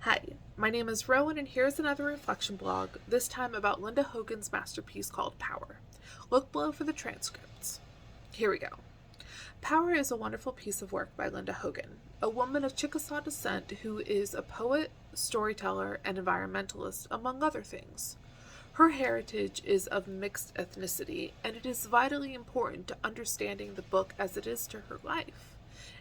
Hi, my name is Rowan, and here's another reflection blog, this time about Linda Hogan's masterpiece called Power. Look below for the transcripts. Here we go. Power is a wonderful piece of work by Linda Hogan, a woman of Chickasaw descent who is a poet, storyteller, and environmentalist, among other things. Her heritage is of mixed ethnicity, and it is vitally important to understanding the book as it is to her life.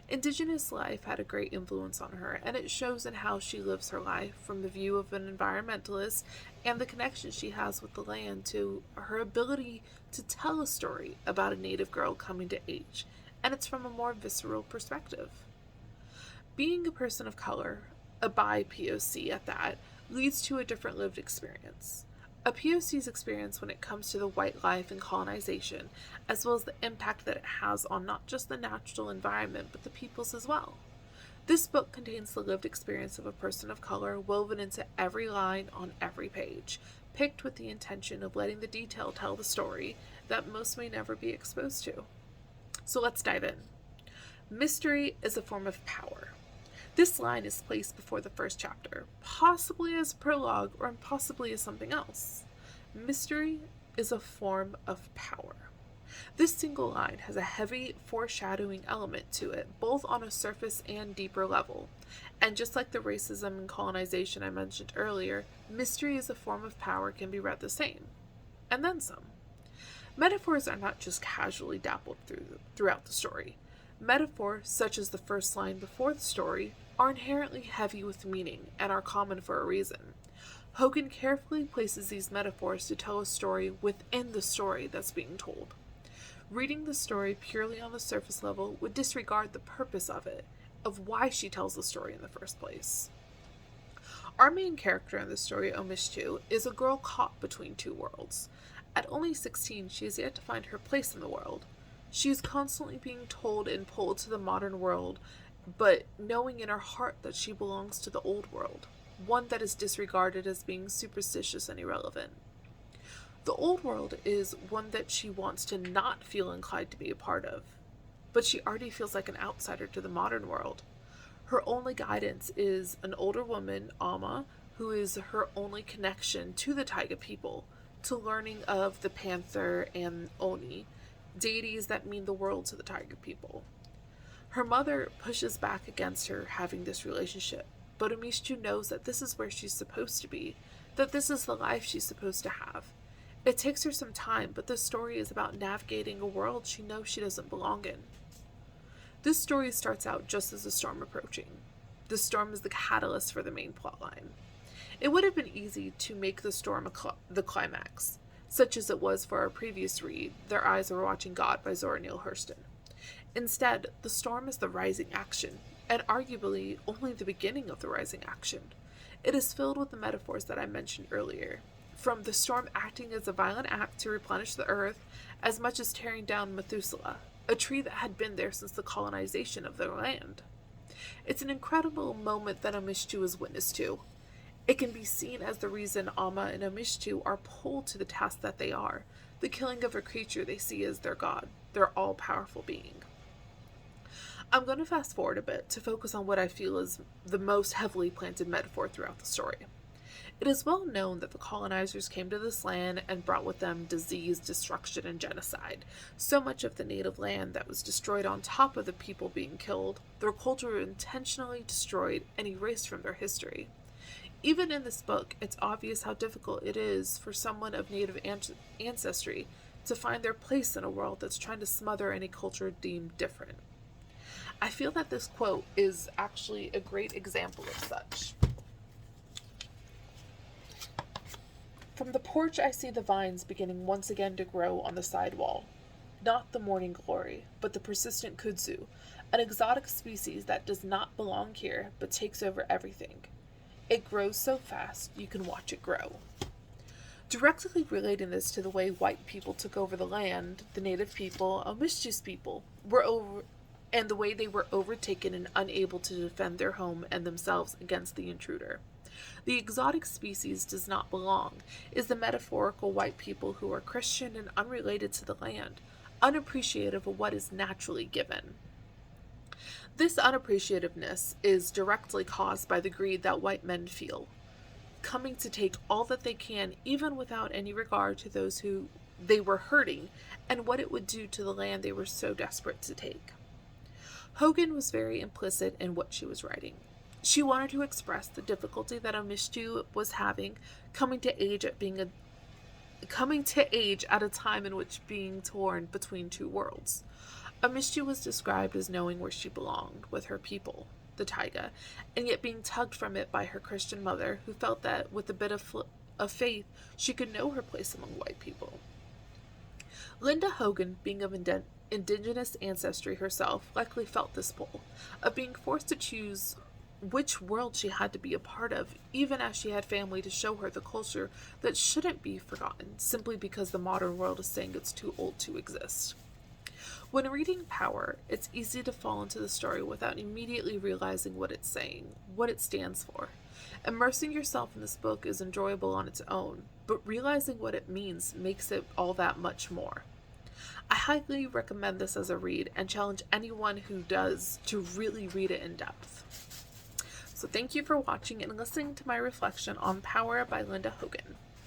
Indigenous life had a great influence on her, and it shows in how she lives her life from the view of an environmentalist and the connection she has with the land to her ability to tell a story about a native girl coming to age, and it's from a more visceral perspective. Being a person of color, a bi POC at that, leads to a different lived experience. A POC's experience when it comes to the white life and colonization, as well as the impact that it has on not just the natural environment, but the peoples as well. This book contains the lived experience of a person of color woven into every line on every page, picked with the intention of letting the detail tell the story that most may never be exposed to. So let's dive in. Mystery is a form of power. This line is placed before the first chapter, possibly as prologue or possibly as something else. Mystery is a form of power. This single line has a heavy foreshadowing element to it, both on a surface and deeper level. And just like the racism and colonization I mentioned earlier, mystery as a form of power can be read the same. And then some. Metaphors are not just casually dappled throughout the story. Metaphors, such as the first line before the story, are inherently heavy with meaning and are common for a reason. Hogan carefully places these metaphors to tell a story within the story that's being told. Reading the story purely on the surface level would disregard the purpose of it, of why she tells the story in the first place. Our main character in the story, Omishtu, is a girl caught between two worlds. At only 16, she has yet to find her place in the world. She is constantly being told and pulled to the modern world, but knowing in her heart that she belongs to the old world, one that is disregarded as being superstitious and irrelevant. The old world is one that she wants to not feel inclined to be a part of, but she already feels like an outsider to the modern world. Her only guidance is an older woman, Amma, who is her only connection to the Taiga people, to learning of the Panther and Oni, deities that mean the world to the Taiga people. Her mother pushes back against her having this relationship, but Umishchu knows that this is where she's supposed to be, that this is the life she's supposed to have. It takes her some time, but the story is about navigating a world she knows she doesn't belong in. This story starts out just as the storm approaching. The storm is the catalyst for the main plotline. It would have been easy to make the storm the climax, such as it was for our previous read, Their Eyes Are Watching God by Zora Neale Hurston. Instead, the storm is the rising action, and arguably only the beginning of the rising action. It is filled with the metaphors that I mentioned earlier, from the storm acting as a violent act to replenish the earth, as much as tearing down Methuselah, a tree that had been there since the colonization of their land. It's an incredible moment that Omishtu is witness to. It can be seen as the reason Amma and Omishtu are pulled to the task that they are, the killing of a creature they see as their god, their all-powerful being. I'm going to fast forward a bit to focus on what I feel is the most heavily planted metaphor throughout the story. It is well known that the colonizers came to this land and brought with them disease, destruction, and genocide. So much of the native land that was destroyed on top of the people being killed, their culture intentionally destroyed and erased from their history. Even in this book, it's obvious how difficult it is for someone of native ancestry to find their place in a world that's trying to smother any culture deemed different. I feel that this quote is actually a great example of such. From the porch I see the vines beginning once again to grow on the side wall. Not the morning glory, but the persistent kudzu, an exotic species that does not belong here but takes over everything. It grows so fast you can watch it grow. Directly relating this to the way white people took over the land, the native people, Omishtu's people, and the way they were overtaken and unable to defend their home and themselves against the intruder. The exotic species does not belong is the metaphorical white people who are Christian and unrelated to the land, unappreciative of what is naturally given. This unappreciativeness is directly caused by the greed that white men feel, coming to take all that they can, even without any regard to those who they were hurting and what it would do to the land they were so desperate to take. Hogan was very implicit in what she was writing. She wanted to express the difficulty that Amishtu was having, coming to age at a time in which being torn between two worlds. Amishtu was described as knowing where she belonged with her people, the taiga, and yet being tugged from it by her Christian mother, who felt that with a bit of faith she could know her place among white people. Linda Hogan, being of indigenous ancestry herself, likely felt this pull of being forced to choose which world she had to be a part of, even as she had family to show her the culture that shouldn't be forgotten simply because the modern world is saying it's too old to exist. When reading Power, it's easy to fall into the story without immediately realizing what it's saying, what it stands for. Immersing yourself in this book is enjoyable on its own, but realizing what it means makes it all that much more. I highly recommend this as a read and challenge anyone who does to really read it in depth. So thank you for watching and listening to my reflection on Power by Linda Hogan.